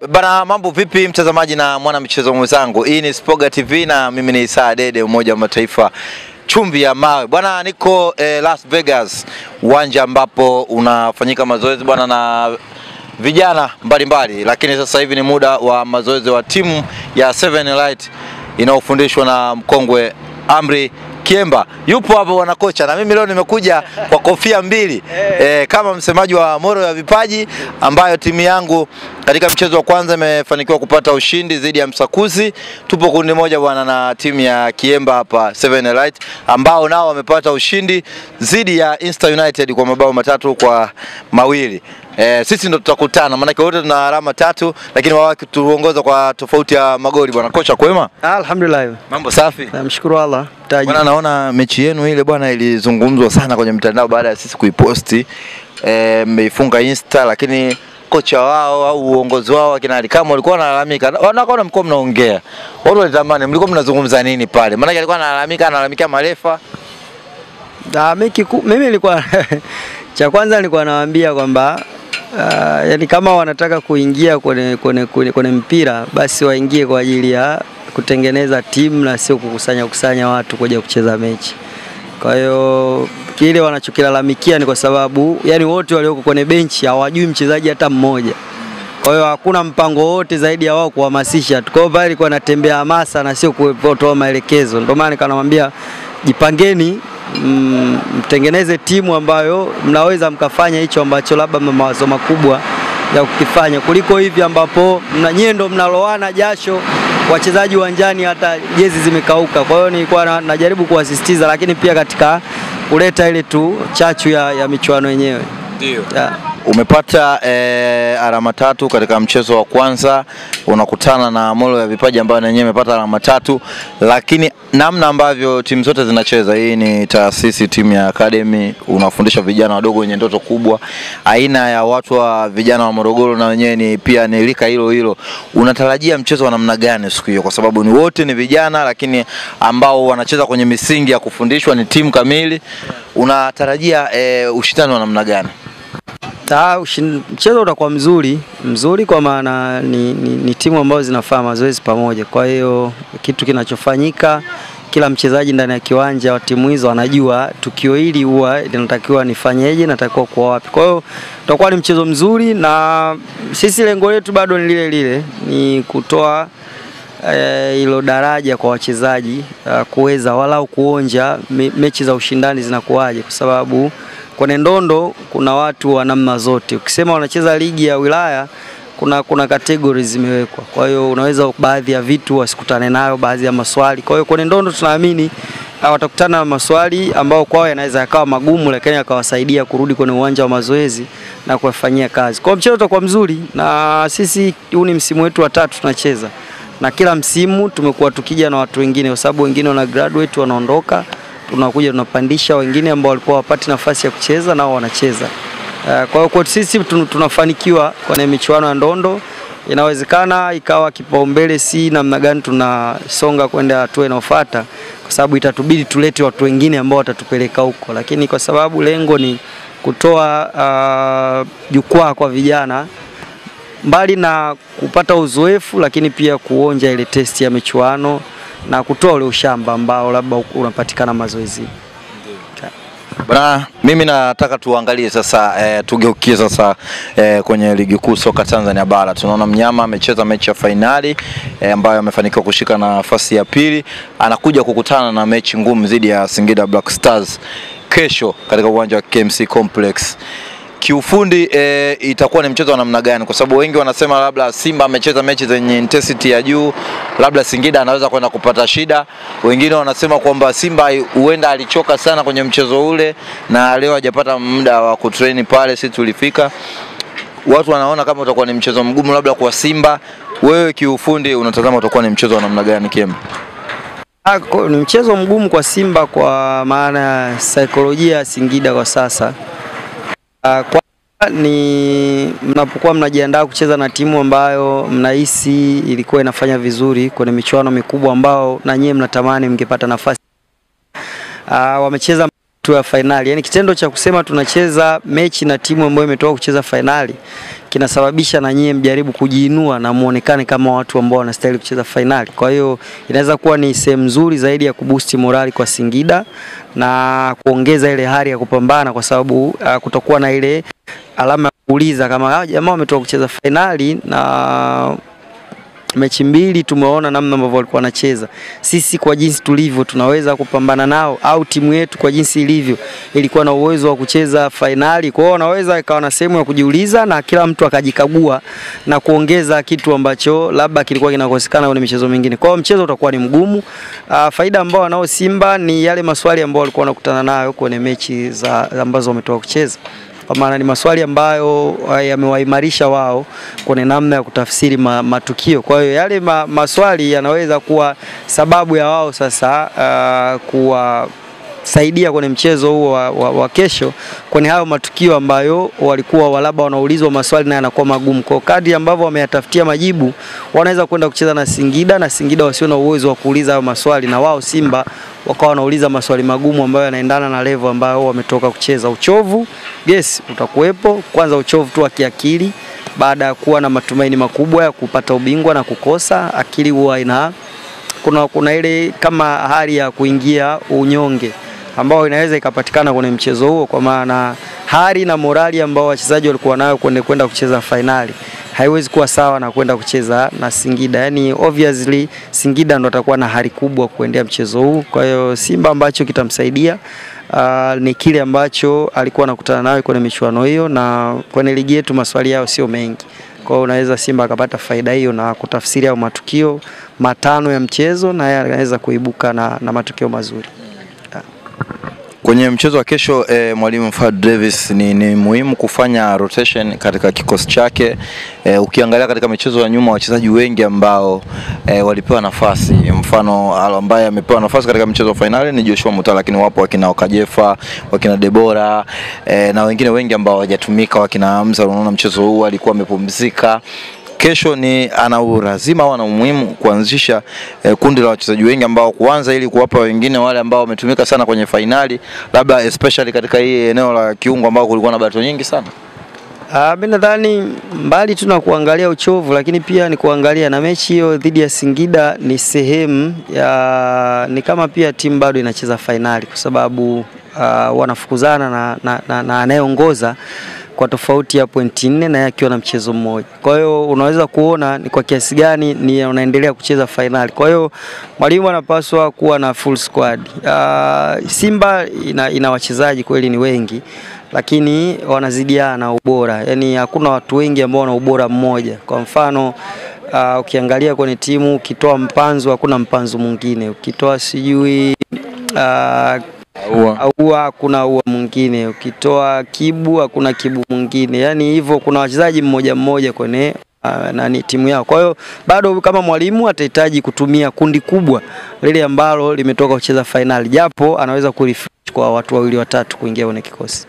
Bana, mambo vipi mtazamaji na mwana michezo mwenzangu? Hii ni Spoga TV na mimi ni Isa Dede, Umoja wa Mataifa, chumvi ya mawe. Bwana, niko Las Vegas, uwanja ambapo unafanyika mazoezi bwana na vijana mbalimbali, lakini sasa hivi ni muda wa mazoezi wa timu ya Seven Light inaofundishwa na mkongwe Amri Kiemba. Yupo hapo bwana kocha, na mimi leo nimekuja kwa kofia mbili kama msemaji wa Moro ya Vipaji, ambayo timu yangu katika mchezo wa kwanza imefanikiwa kupata ushindi dhidi ya Msakuzi. Tupo kundi moja bwana na timu ya Kiemba hapa Seven Light, ambao nao wamepata ushindi dhidi ya Insta United kwa mabao 3-2. Sisi ndo tutakutana, maana wote tuna alama 3, lakini wao tuongoza kwa tofauti ya magoli. Bwana kocha, kwema? Alhamdulillah. Mambo safi? Namshukuru Allah. Bwana, naona mechi yenu ile bwana ilizungumzwa sana kwenye mtandao baada ya sisi kuiposti. Mmeifunga Insta, lakini kocha wao au uongozi wao akina Alikama walikuwa wanalalamika. Wanaona mko mnaongea. Wao walitamani mlikuwa mnazungumza nini pale? Maana alikuwa analalamikia marefa. Mimi nilikuwa cha kwanza nilikuwa nawaambia kwamba yani kama wanataka kuingia kwenye mpira basi waingie kwa ajili ya kutengeneza timu na sio kukusanya watu kuja kucheza mechi. Kwa hiyo kile wanachokilalamikia ni kwa sababu yani wote walioko kwenye benchi hawajui mchezaji hata mmoja. Kwa hiyo hakuna mpango wote zaidi ya wao kuhamasisha. Kwa hiyo bali kwa natembea hamasa na sio kutoa maelekezo. Ndio maana nikamwambia jipangeni, mtengeneze timu ambayo mnaweza mkafanya hicho ambacho labda mna mawazo makubwa ya kukifanya, kuliko hivi ambapo mnanyendo mnaloana jasho wachezaji uwanjani hata jezi zimekauka. Kwa hiyo nilikuwa najaribu kuasisitiza, lakini pia katika kuleta ile tu chachu ya michuano yenyewe. Ndio. Umepata alama 3 katika mchezo wa kwanza, unakutana na Moro ya Vipaji ambayo na yenyewe imepata alama 3, lakini namna ambavyo timu zote zinacheza, hii ni taasisi, timu ya academy, unafundisha vijana wadogo wenye ndoto kubwa. Aina ya watu wa vijana wa Morogoro na wenyewe ni pia ni lika hilo. Unatarajia mchezo wa namna gani siku hiyo, kwa sababu ni wote ni vijana lakini ambao wanacheza kwenye misingi ya kufundishwa, ni timu kamili. Unatarajia ushindani wa namna gani? Mchezo utakuwa mzuri kwa maana ni timu ambazo zinafanya mazoezi pamoja. Kwa hiyo kitu kinachofanyika, kila mchezaji ndani ya kiwanja wa timu hizo anajua tukio hili huwa linatakiwa nifanyeje, natakiwa kuwa wapi. Kwa hiyo utakuwa ni mchezo mzuri, na sisi lengo letu bado ni lile, ni kutoa hilo daraja kwa wachezaji kuweza walau kuonja mechi za ushindani zinakuaje, kwa sababu kwenye ndondo kuna watu wa namna zote. Ukisema wanacheza ligi ya wilaya, kuna categories zimewekwa. Kwa hiyo unaweza baadhi ya vitu wasikutane nayo, baadhi ya maswali. Kwa hiyo kwenye ndondo tunaamini watakutana na maswali ambao kwao yanaweza yakawa magumu, lakini yakawasaidia kurudi kwenye uwanja wa mazoezi na kufanyia kazi. Kwa mchezo utakuwa mzuri, na sisi huu ni msimu wetu wa 3 tunacheza. Na kila msimu tumekuwa tukija na watu wengine, kwa sababu wengine wana graduate wanaondoka, tunakuja tunapandisha wengine ambao walikuwa wapati nafasi ya kucheza nao wanacheza. Kwa hiyo kwa sisi tunafanikiwa kwenye michuano ya ndondo. Inawezekana ikawa kipaumbele si namna gani tunasonga kwenda hatua inayofuata, kwa sababu itatubidi tulete watu wengine ambao watatupeleka huko, lakini kwa sababu lengo ni kutoa jukwaa kwa vijana, mbali na kupata uzoefu, lakini pia kuonja ile test ya michuano na kutoa ule ushamba ambao labda unapatikana mazoezi. Bwana, mimi nataka tuangalie sasa, tugeukie sasa kwenye ligi kuu soka Tanzania bara. Tunaona Mnyama amecheza mechi ya finali ambayo amefanikiwa kushika nafasi ya pili. Anakuja kukutana na mechi ngumu dhidi ya Singida Black Stars kesho katika uwanja wa KMC Complex. Kiufundi itakuwa ni mchezo wa namna gani? Kwa sababu wengi wanasema labda Simba amecheza mechi zenye intensity ya juu, labda Singida anaweza kwenda kupata shida. Wengine wanasema kwamba Simba huenda alichoka sana kwenye mchezo ule na leo hajapata muda wa kutrain pale, sisi tulifika. Watu wanaona kama utakuwa ni mchezo mgumu labda kwa Simba. Wewe kiufundi unatazama utakuwa ni mchezo wa namna gani Kiemba? Ni mchezo mgumu kwa Simba kwa maana ya saikolojia ya Singida kwa sasa. Kwa ni mnapokuwa mnajiandaa kucheza na timu ambayo mnahisi ilikuwa inafanya vizuri kwenye michuano mikubwa ambao na nyie mnatamani mngepata nafasi. Wamecheza tu ya finali. Yani kitendo cha kusema tunacheza mechi na timu ambayo imetoka kucheza finali kinasababisha na nyie mjaribu kujiinua na muonekane kama watu ambao wanastahili kucheza finali. Kwa hiyo inaweza kuwa ni sehemu nzuri zaidi ya kuboost morali kwa Singida na kuongeza ile hali ya kupambana, kwa sababu kutakuwa na ile alama ya kuuliza kama jamaa wametoka kucheza finali na mechi mbili tumeona namna ambavyo walikuwa wanacheza. Sisi kwa jinsi tulivyo tunaweza kupambana nao, au timu yetu kwa jinsi ilivyo ilikuwa na uwezo wa kucheza finali. Kwa hiyo wanaweza ikawa na sehemu ya kujiuliza na kila mtu akajikagua na kuongeza kitu ambacho labda kilikuwa kinakosekana kwenye michezo mingine. Kwa hiyo mchezo utakuwa ni mgumu. Faida ambao wanao Simba ni yale maswali ambao walikuwa wanakutana nayo kwenye mechi ambazo wametoka kucheza. Kwa maana ni maswali ambayo yamewaimarisha wao kwenye namna ya kutafsiri matukio. Kwa hiyo yale maswali yanaweza kuwa sababu ya wao sasa kuwasaidia kwenye mchezo huo wa kesho kwenye hayo matukio ambayo walikuwa labda wanaulizwa maswali na yanakuwa magumu. Kwa kadri ambavyo wameyatafutia majibu, wanaweza kwenda kucheza na Singida wasio na uwezo wa kuuliza hayo maswali, na wao Simba wakawa wanauliza maswali magumu ambayo yanaendana na level ambayo wametoka kucheza. Uchovu utakuwepo, kwanza uchovu tu wa kiakili baada ya kuwa na matumaini makubwa ya kupata ubingwa na kukosa. Akili huwa kuna ile kama hali ya kuingia unyonge ambao inaweza ikapatikana kwenye mchezo huo, kwa maana hali na morali ambao wachezaji walikuwa nayo kwenda kucheza finali haiwezi kuwa sawa na kwenda kucheza na Singida. Yani obviously Singida ndo atakuwa na hali kubwa kuendea mchezo huu. Kwa hiyo Simba ambacho kitamsaidia ni kile ambacho alikuwa anakutana nayo kwenye michuano hiyo, na kwenye ligi yetu maswali yao sio mengi. Kwa hiyo unaweza Simba akapata faida hiyo na kutafsiri au matukio matano ya mchezo, na yeye anaweza kuibuka na matukio mazuri. Kwenye mchezo wa kesho mwalimu Fad Davis ni muhimu kufanya rotation katika kikosi chake. Ukiangalia katika michezo ya nyuma wachezaji wengi ambao walipewa nafasi, mfano ambaye amepewa nafasi katika mchezo wa finali ni Joshua Mutala, lakini wapo wakina Okajefa, wakina Debora na wengine wengi ambao hawajatumika, wakina Hamza. Unaona mchezo huu alikuwa amepumzika. Kesho ni ana lazima au ana umuhimu kuanzisha kundi la wachezaji wengi ambao kuanza ili kuwapa wengine wale ambao wametumika sana kwenye finali, labda especially katika hii eneo la kiungo ambao kulikuwa na bato nyingi sana. Mimi nadhani mbali tu na kuangalia uchovu, lakini pia ni kuangalia na mechi hiyo dhidi ya Singida ni sehemu ya ni kama pia timu bado inacheza finali, kwa sababu wanafukuzana na anayeongoza kwa tofauti ya pointi 4 na yake na mchezo mmoja. Kwa hiyo unaweza kuona ni kwa kiasi gani ni unaendelea kucheza finali. Kwa hiyo mwalimu anapaswa kuwa na full squad. Simba ina wachezaji kweli ni wengi, lakini wanazidiana ubora. Yaani hakuna watu wengi ambao wana ubora mmoja. Kwa mfano ukiangalia kwenye timu, ukitoa Mpanzu hakuna Mpanzu mwingine, ukitoa sijui kuna mwingine, ukitoa Kibu hakuna Kibu mwingine. Yani hivyo kuna wachezaji mmoja kwenye timu yao. Kwa hiyo bado kama mwalimu atahitaji kutumia kundi kubwa lile ambalo limetoka kucheza finali, japo anaweza kurefresh kwa watu wawili watatu kuingia kwenye kikosi.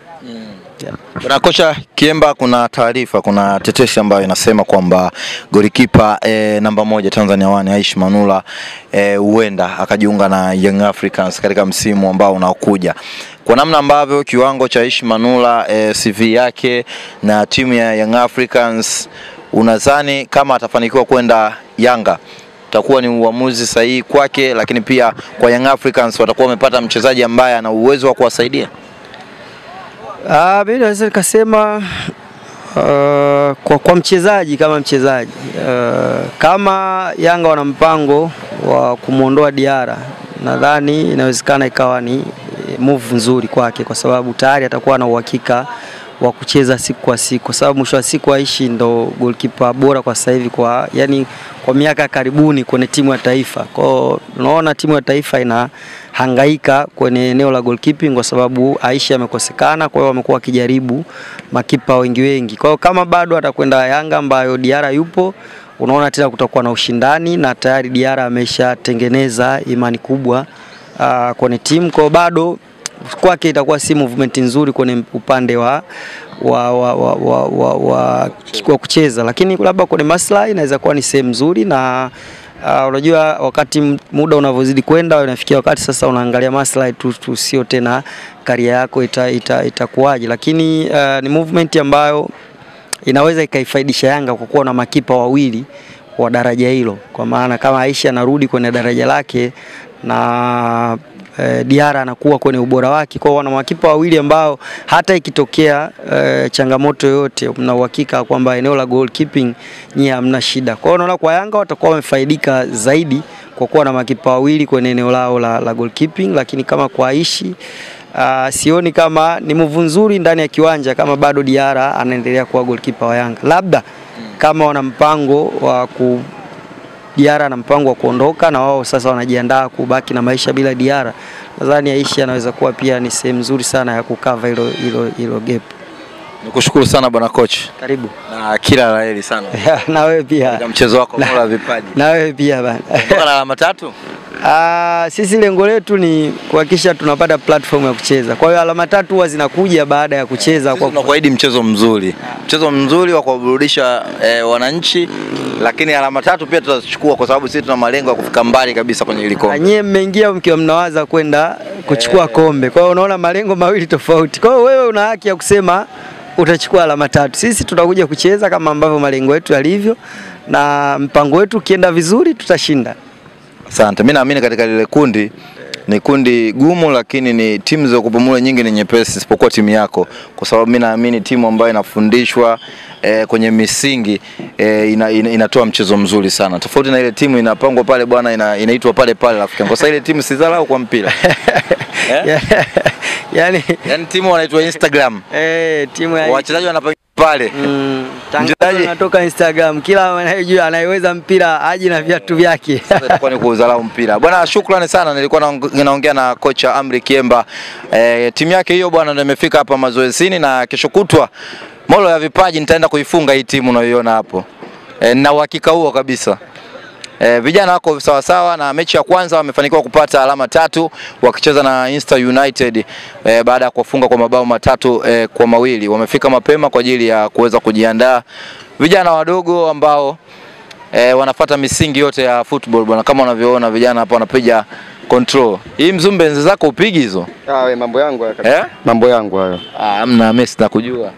Bwana kocha Kiemba, kuna taarifa, kuna tetesi ambayo inasema kwamba golikipa namba 1 Tanzania 1 Aishi Manula huenda akajiunga na Young Africans katika msimu ambao unaokuja. Kwa namna ambavyo kiwango cha Aishi Manula, CV yake na timu ya Young Africans, unadhani kama atafanikiwa kwenda Yanga utakuwa ni uamuzi sahihi kwake, lakini pia kwa Young Africans watakuwa wamepata mchezaji ambaye ana uwezo wa kuwasaidia? Mimi naweza nikasema kwa mchezaji kama mchezaji kama Yanga wana mpango wa kumuondoa Diarra, nadhani inawezekana ikawa ni move nzuri kwake, kwa sababu tayari atakuwa na uhakika wa kucheza siku kwa siku, kwa sababu mwisho wa siku Aishi ndo goalkeeper bora kwa sasa hivi kwa miaka karibuni kwenye timu ya taifa. Kwa unaona timu ya taifa inahangaika kwenye eneo la goalkeeping kwa sababu Aishi amekosekana. Kwa hiyo wamekuwa wakijaribu makipa wengi. Kwa hiyo kama bado atakwenda Yanga ambayo Diarra yupo, unaona tena kutakuwa na ushindani, na tayari Diarra ameshatengeneza imani kubwa kwenye timu. Kwa bado kwake itakuwa si movement nzuri kwenye upande wa kucheza, lakini labda kwenye maslahi inaweza kuwa ni sehemu nzuri, na Unajua wakati muda unavyozidi kwenda unafikia wakati sasa unaangalia maslahi tu sio tena career yako itakuwaje, lakini ni movement ambayo inaweza ikaifaidisha Yanga kwa kuwa na makipa wawili wa daraja hilo, kwa maana kama Aisha anarudi kwenye daraja lake na Diara anakuwa kwenye ubora wake, kwa wana makipa wawili ambao hata ikitokea changamoto yoyote mna uhakika kwamba eneo la goalkeeping nyie hamna shida. Kwa hiyo unaona kwa Yanga watakuwa wamefaidika zaidi kwa kuwa na makipa wawili kwenye eneo lao la goalkeeping, lakini kama kwa Aishi sioni kama ni move nzuri ndani ya kiwanja kama bado Diara anaendelea kuwa goalkeeper wa Yanga. Labda kama wana mpango wa Diara na mpango wa kuondoka na wao sasa wanajiandaa kubaki na maisha bila Diara, nadhani Aishi anaweza kuwa pia ni sehemu nzuri sana ya kukava hilo gap. Nikushukuru sana bwana coach. Karibu. Na kila laheri sana. Na wewe pia. Kwa mchezo wako bora wa vipaji. Na wewe pia bana. Kwa alama 3? Sisi lengo letu ni kuhakikisha tunapata platform ya kucheza. Kwa hiyo alama 3 huwa zinakuja baada ya kucheza kwa kuahidi mchezo mzuri. Mchezo mzuri wa kuburudisha wananchi, lakini alama 3 pia tutachukua kwa sababu sisi tuna malengo ya kufika mbali kabisa kwenye ile kombe. Nyie mmeingia mkiwa mnawaza kwenda kuchukua kombe. Kwa hiyo unaona malengo mawili tofauti. Kwa hiyo wewe una haki ya kusema utachukua alama 3. Sisi tutakuja kucheza kama ambavyo malengo yetu yalivyo, na mpango wetu ukienda vizuri tutashinda. Asante. Mimi naamini katika lile kundi ni kundi gumu, lakini ni timu za kupumula nyingi ni nyepesi isipokuwa timu yako, kwa sababu mimi naamini timu ambayo inafundishwa kwenye misingi inatoa mchezo mzuri sana. Tofauti na ile timu inapangwa pale bwana, inaitwa pale rafiki. Kwa sababu ile timu si dharau kwa mpira. Yani timu wanaitwa Instagram. Timu ya wachezaji wanapanga pale. Tangazo linatoka Instagram, kila anayejua anayeweza mpira aje na viatu vyake. Sasa itakuwa ni kudharau mpira. Bwana shukrani sana, nilikuwa naongea na kocha Amri Kiemba. Timu yake hiyo bwana ndio imefika hapa mazoezini, na kesho kutwa Molo ya Vipaji nitaenda kuifunga hii timu unayoiona hapo. Na uhakika huo kabisa. Vijana wako sawa sawa, na mechi ya kwanza wamefanikiwa kupata alama 3 wakicheza na Insta United baada ya kufunga kwa mabao 3 kwa 2. Wamefika mapema kwa ajili ya kuweza kujiandaa. Vijana wadogo ambao wanafuata misingi yote ya football bwana, kama unavyoona vijana hapa wanapiga control. Hii Mzumbe enzi zako upigi hizo? Wewe mambo yangu hayo. Mambo yangu hayo. Hamna Messi na kujua.